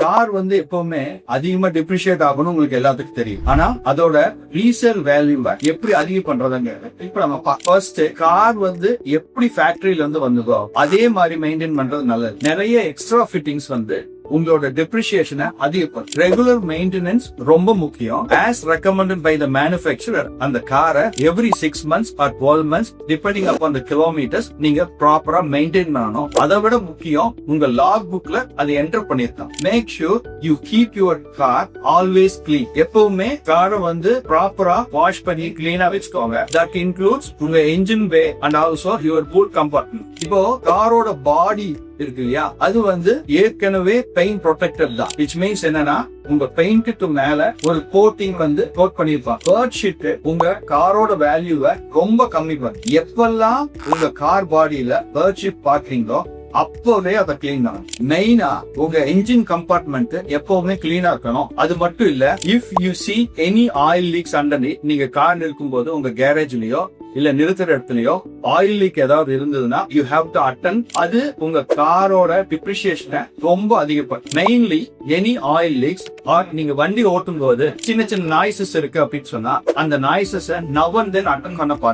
Car வந்து எப்பவுமே அதிகமா டிப்ரிஷியேட் ஆகணும் உங்களுக்கு எல்லாத்துக்கும் தெரியும். ஆனா அதோட ரீசேல் வேல்யூ எப்படி அதிகம் பண்றதுங்க இப்ப நம்ம ஃபர்ஸ்ட் கார் வந்து எப்படி ஃபேக்டரியில இருந்து வந்ததோ அதே மாதிரி மெயின்டைன் பண்றது நல்லது. நிறைய எக்ஸ்ட்ரா ஃபிட்டிங்ஸ் வந்து உங்களோட டெப்ரிசியேஷனை அதிகப்படுத்தும். ரெகுலர் மெயின்டெனன்ஸ் ரொம்ப முக்கியம். As recommended by the manufacturer அந்த காரை every 6 months or 12 months depending upon the kilometres நீங்க ப்ராப்பரா மெயின்டைன் பண்ணணும். அதை விட முக்கியம் உங்க லாக் புக்ல அதை என்டர் பண்ணிருக்கோம். Make sure you keep your car always clean. எப்பவுமே காரை வந்து ப்ராப்பரா வாஷ் பண்ணி கிளீனா வச்சுக்கோங்க. தட் இன்க்ளூட்ஸ் உங்க engine bay and also your boot compartment. இப்போ காரோட பாடி இருக்கு இல்லையா, அது வந்து ஏற்கனவே பெயிண்ட் ப்ரொடெக்டட் தான். விச் மீன்ஸ் என்னன்னா உங்க பெயிண்ட்க்கு மேல ஒரு கோட்டிங் வந்து கோட் பண்ணிருப்பாங்க. பர்ட் ஷீட் உங்க காரோட வேல்யூவை ரொம்ப கம்மி பண்ணும். எப்பெல்லாம் உங்க கார் பாடியில பர்ட் ஷீட் பாக்குறீங்களோ அப்போவே அதை கிளீன் பண்ணணும். மெயினா உங்க என்ஜின் கம்பார்ட்மெண்ட் எப்பவுமே கிளீனா இருக்கணும். அது மட்டும் இல்ல, if you see any oil leaks underneath, நீங்க கார் நிற்கும் போது உங்க கேரேஜ்லயோ இல்ல நிறுத்துற இடத்துலயோ ஆயில் லீக் ஏதாவது இருந்ததுன்னா யூ ஹேவ் டு அட்டெண்ட். அது உங்க காரோட டிப்ரிசியேஷனை ரொம்ப அதிகப்படுத்தும். Mainly any oil leaks or நீங்க வண்டி ஓட்டும் போது சின்ன சின்ன நாய்ஸஸ் இருக்கு அப்படின்னு சொன்னா அந்த noises now and then attend பண்ண பாருங்க.